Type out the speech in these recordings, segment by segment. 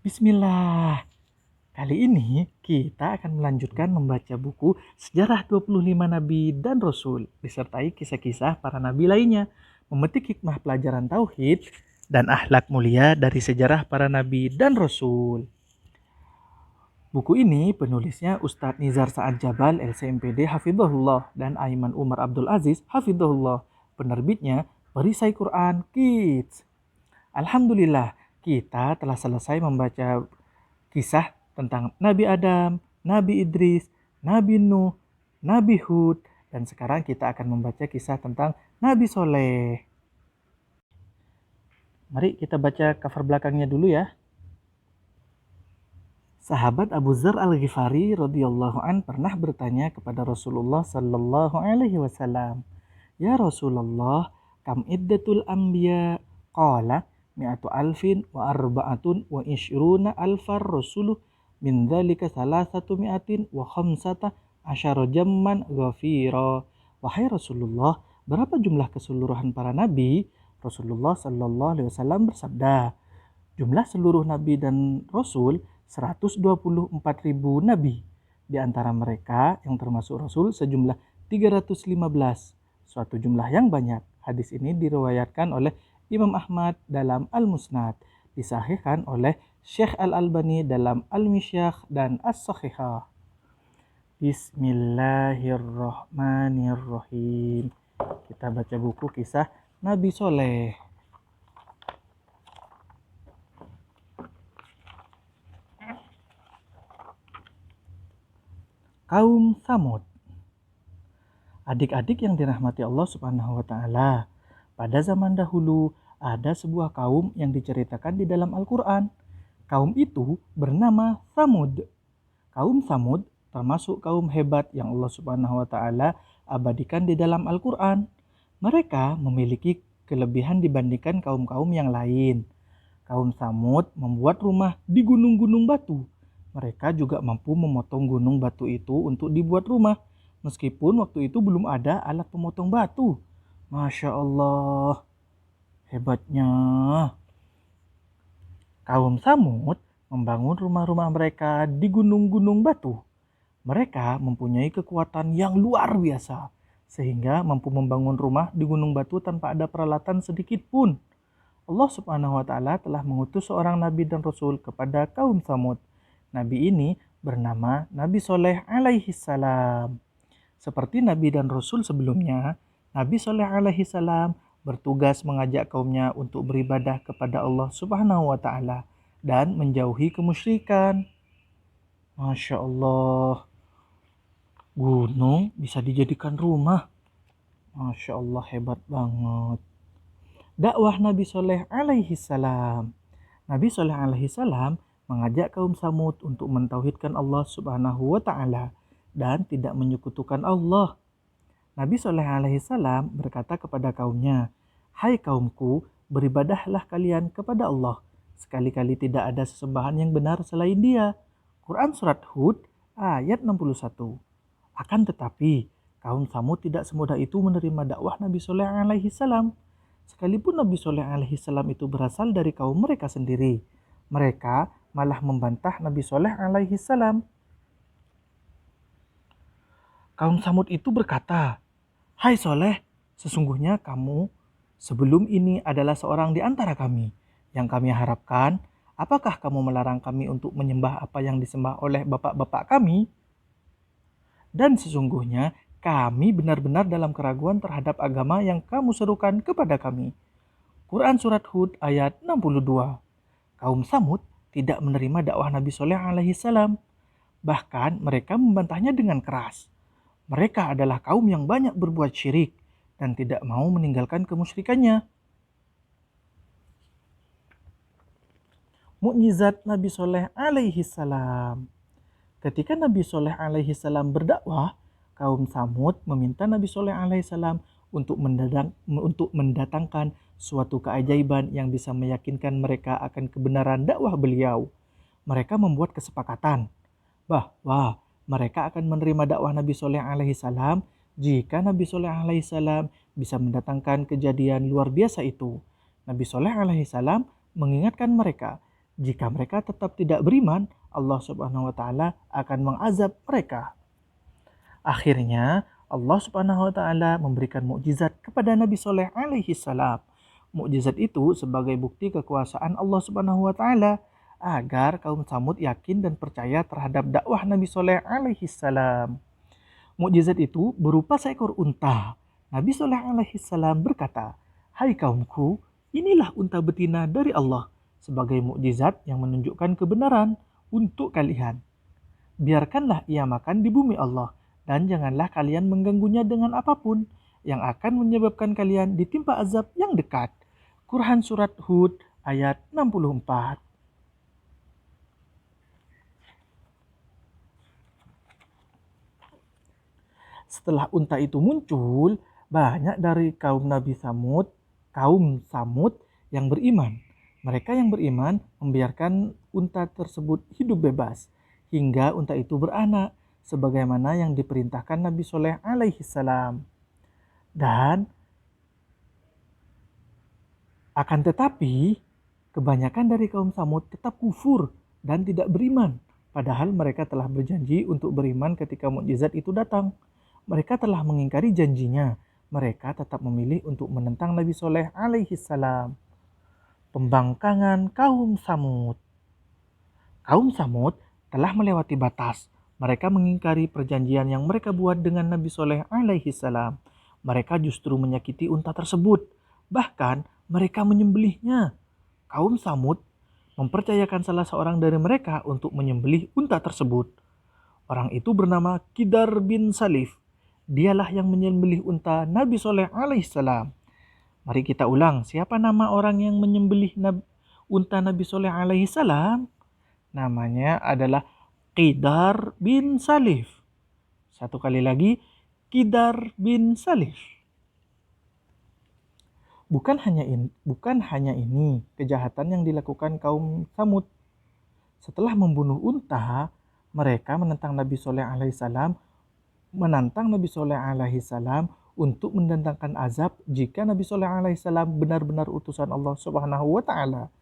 Bismillah. Kali ini kita akan melanjutkan membaca buku Sejarah 25 Nabi dan Rasul disertai kisah-kisah para nabi lainnya, memetik hikmah pelajaran tauhid dan akhlak mulia dari sejarah para nabi dan rasul. Buku ini penulisnya Ustadz Nizar Saad Jabal LCMPD Hafidhahullah dan Aiman Umar Abdul Aziz Hafidhahullah. Penerbitnya Perisai Quran Kids. Alhamdulillah, kita telah selesai membaca kisah tentang Nabi Adam, Nabi Idris, Nabi Nuh, Nabi Hud, dan sekarang kita akan membaca kisah tentang Nabi Soleh. Mari kita baca cover belakangnya dulu ya. Sahabat Abu Dzar Al-Ghifari radhiyallahu an pernah bertanya kepada Rasulullah sallallahu alaihi wasallam, "Ya Rasulullah, kam iddatul anbiya?" Qala mi'atu alfin wa arba'atun wa ishruna alfar rasuluh min dzalika salasatu mi'atin wa khamsata asyara jamman ghafira. Wahai Rasulullah, berapa jumlah keseluruhan para nabi? Rasulullah sallallahu alaihi wasallam bersabda, jumlah seluruh nabi dan rasul 124.000 nabi. Di antara mereka yang termasuk rasul sejumlah 315, suatu jumlah yang banyak. Hadis ini diriwayatkan oleh Imam Ahmad dalam Al-Musnad, disahihkan oleh Syekh Al-Albani dalam Al-Mishyakh dan As-Sahihah. Bismillahirrahmanirrahim. Kita baca buku kisah Nabi Soleh. Kaum Tsamud. Adik-adik yang dirahmati Allah Subhanahu wa taala, pada zaman dahulu ada sebuah kaum yang diceritakan di dalam Al-Qur'an. Kaum itu bernama Tsamud. Kaum Tsamud termasuk kaum hebat yang Allah Subhanahu wa taala abadikan di dalam Al-Qur'an. Mereka memiliki kelebihan dibandingkan kaum-kaum yang lain. Kaum Tsamud membuat rumah di gunung-gunung batu. Mereka juga mampu memotong gunung batu itu untuk dibuat rumah, meskipun waktu itu belum ada alat pemotong batu. Masya Allah, hebatnya. Kaum Tsamud membangun rumah-rumah mereka di gunung-gunung batu. Mereka mempunyai kekuatan yang luar biasa, sehingga mampu membangun rumah di gunung batu tanpa ada peralatan sedikit pun. Allah Subhanahu wa taala telah mengutus seorang nabi dan rasul kepada kaum Tsamud. Nabi ini bernama Nabi Soleh alaihi salam. Seperti nabi dan rasul sebelumnya, Nabi Soleh alaihi salam bertugas mengajak kaumnya untuk beribadah kepada Allah Subhanahu wa taala dan menjauhi kemusyrikan. Masya Allah, gunung bisa dijadikan rumah. Masya Allah, hebat banget. Dakwah Nabi Soleh alaihi salam. Nabi Soleh alaihi salam mengajak kaum Tsamud untuk mentauhidkan Allah Subhanahu wa taala dan tidak menyekutukan Allah. Nabi Soleh alaihi salam berkata kepada kaumnya, "Hai kaumku, beribadahlah kalian kepada Allah. Sekali-kali tidak ada sesembahan yang benar selain Dia." Quran surat Hud ayat 61. Akan tetapi, kaum Tsamud tidak semudah itu menerima dakwah Nabi Soleh alaihi salam. Sekalipun Nabi Soleh alaihi salam itu berasal dari kaum mereka sendiri, mereka malah membantah Nabi Soleh alaihi salam. Kaum Tsamud itu berkata, "Hai Soleh, sesungguhnya kamu sebelum ini adalah seorang di antara kami. Yang kami harapkan, apakah kamu melarang kami untuk menyembah apa yang disembah oleh bapak-bapak kami? Dan sesungguhnya kami benar-benar dalam keraguan terhadap agama yang kamu serukan kepada kami." Quran surat Hud ayat 62. Kaum Tsamud tidak menerima dakwah Nabi Soleh alaihi salam. Bahkan mereka membantahnya dengan keras. Mereka adalah kaum yang banyak berbuat syirik dan tidak mau meninggalkan kemusyrikannya. Mukjizat Nabi Soleh alaihi salam. Ketika Nabi Soleh alaihi salam berdakwah, kaum Tsamud meminta Nabi Soleh alaihi salam untuk mendatangkan suatu keajaiban yang bisa meyakinkan mereka akan kebenaran dakwah beliau. Mereka membuat kesepakatan bahwa mereka akan menerima dakwah Nabi Soleh alaihi salam jika Nabi Soleh alaihi salam bisa mendatangkan kejadian luar biasa itu. Nabi Soleh alaihi salam mengingatkan mereka Jika mereka tetap tidak beriman, Allah Subhanahu wa taala akan mengazab mereka. Akhirnya Allah Subhanahu wa taala memberikan mukjizat kepada Nabi Soleh alaihi salam. Mukjizat itu sebagai bukti kekuasaan Allah Subhanahu wa taala agar kaum Samud yakin dan percaya terhadap dakwah Nabi Soleh alaihi salam. Mukjizat itu berupa seekor unta. Nabi Soleh alaihi salam berkata, "Hai kaumku, inilah unta betina dari Allah sebagai mukjizat yang menunjukkan kebenaran untuk kalian. Biarkanlah ia makan di bumi Allah dan janganlah kalian mengganggunya dengan apapun yang akan menyebabkan kalian ditimpa azab yang dekat." Quran Surat Hud ayat 64. Setelah unta itu muncul, banyak dari kaum Samud yang beriman. Mereka yang beriman membiarkan unta tersebut hidup bebas hingga unta itu beranak sebagaimana yang diperintahkan Nabi Soleh alaihi salam. Dan akan tetapi kebanyakan dari kaum Samud tetap kufur dan tidak beriman, padahal mereka telah berjanji untuk beriman ketika mukjizat itu datang. Mereka telah mengingkari janjinya. Mereka tetap memilih untuk menentang Nabi Soleh alaihi salam. Pembangkangan kaum Samud. Kaum Samud telah melewati batas. Mereka mengingkari perjanjian yang mereka buat dengan Nabi Soleh alaihi salam. Mereka justru menyakiti unta tersebut. Bahkan mereka menyembelihnya. Kaum Samud mempercayakan salah seorang dari mereka untuk menyembelih unta tersebut. Orang itu bernama Kidar bin Salif. Dialah yang menyembelih unta Nabi Soleh alaihissalam. Mari kita ulang, siapa nama orang yang menyembelih unta Nabi Soleh alaihissalam? Namanya adalah Kidar bin Salif. Satu kali lagi, Kidar bin Salif. Bukan hanya ini kejahatan yang dilakukan kaum Samud. Setelah membunuh unta, mereka menentang Nabi Soleh alaihissalam untuk mendatangkan azab jika Nabi Soleh alaihissalam benar-benar utusan Allah Subhanahu wa taala.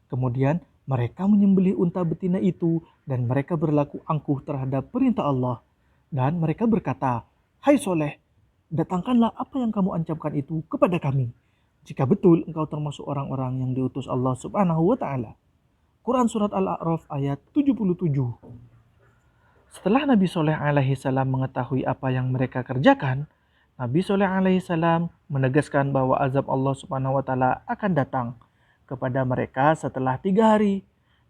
Kemudian mereka menyembelih unta betina itu dan mereka berlaku angkuh terhadap perintah Allah. Dan mereka berkata, "Hai Soleh, datangkanlah apa yang kamu ancamkan itu kepada kami. Jika betul engkau termasuk orang-orang yang diutus Allah Subhanahu wa taala." Quran Surat Al-A'raf ayat 77. Setelah Nabi Soleh alaihi salam mengetahui apa yang mereka kerjakan, Nabi Soleh alaihi salam menegaskan bahwa azab Allah Subhanahu wa taala akan datang kepada mereka setelah 3 hari.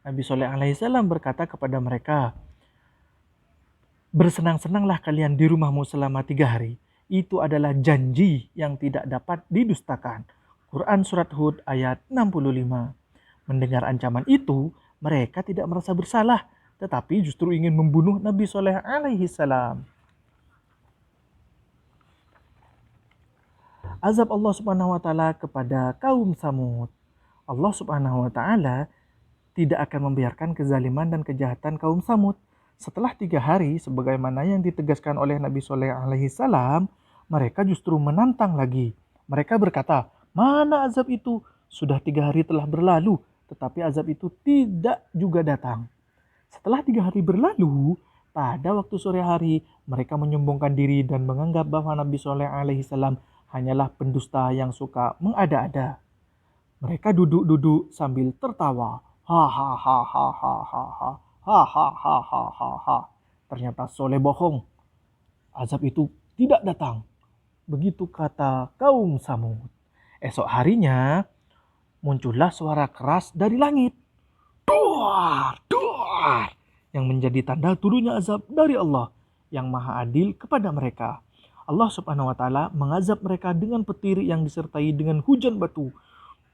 Nabi Soleh alaihi salam berkata kepada mereka, "Bersenang-senanglah kalian di rumahmu selama 3 hari. Itu adalah janji yang tidak dapat didustakan." Quran Surat Hud ayat 65. Mendengar ancaman itu, mereka tidak merasa bersalah, tetapi justru ingin membunuh Nabi Soleh alaihi salam. Azab Allah Subhanahu wa taala kepada kaum Samud. Allah Subhanahu wa taala tidak akan membiarkan kezaliman dan kejahatan kaum Samud. Setelah 3 hari, sebagaimana yang ditegaskan oleh Nabi Soleh alaihi salam, mereka justru menantang lagi. Mereka berkata, "Mana azab itu? Sudah 3 hari telah berlalu, tetapi azab itu tidak juga datang." Setelah 3 hari berlalu, pada waktu sore hari, mereka menyombongkan diri dan menganggap bahwa Nabi Soleh alaihi salam hanyalah pendusta yang suka mengada-ada. Mereka duduk-duduk sambil tertawa. Ha ha ha ha ha ha ha ha ha ha ha ha ha. Ternyata Soleh bohong. Azab itu tidak datang. Begitu kata kaum Samud. Esok harinya muncullah suara keras dari langit. Duar, duar, yang menjadi tanda turunnya azab dari Allah yang maha adil kepada mereka. Allah Subhanahu wa taala mengazab mereka dengan petir yang disertai dengan hujan batu.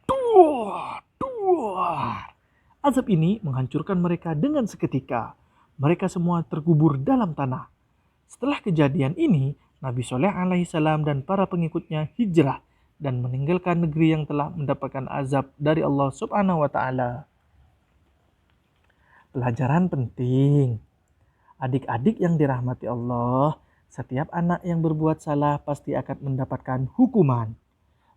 Duar, duar. Azab ini menghancurkan mereka dengan seketika. Mereka semua terkubur dalam tanah. Setelah kejadian ini, Nabi Soleh alaihi salam dan para pengikutnya hijrah dan meninggalkan negeri yang telah mendapatkan azab dari Allah Subhanahu wa taala. Pelajaran penting. Adik-adik yang dirahmati Allah, setiap anak yang berbuat salah pasti akan mendapatkan hukuman.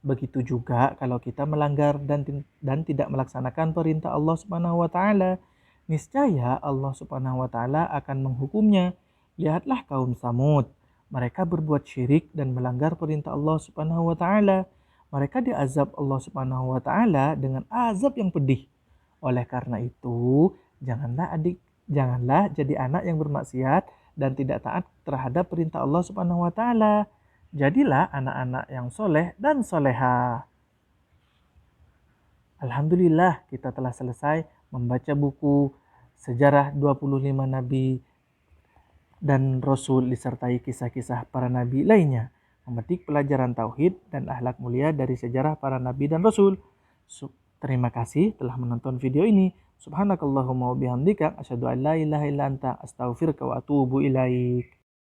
Begitu juga kalau kita melanggar dan tidak melaksanakan perintah Allah Subhanahu wa taala, niscaya Allah Subhanahu wa taala akan menghukumnya. Lihatlah kaum Samud. Mereka berbuat syirik dan melanggar perintah Allah Subhanahu wa taala. Mereka diazab Allah Subhanahu wa taala dengan azab yang pedih. Oleh karena itu, janganlah jadi anak yang bermaksiat dan tidak taat terhadap perintah Allah Subhanahu wa taala. Jadilah anak-anak yang soleh dan soleha. Alhamdulillah kita telah selesai membaca buku Sejarah 25 Nabi dan Rasul disertai kisah-kisah para nabi lainnya. Memetik pelajaran tauhid dan akhlak mulia dari sejarah para nabi dan Rasul. Terima kasih telah menonton video ini. Subhanakallahumma wa bihamdika asyhadu an la ilaha illa anta astaghfiruka wa atubu ilaik.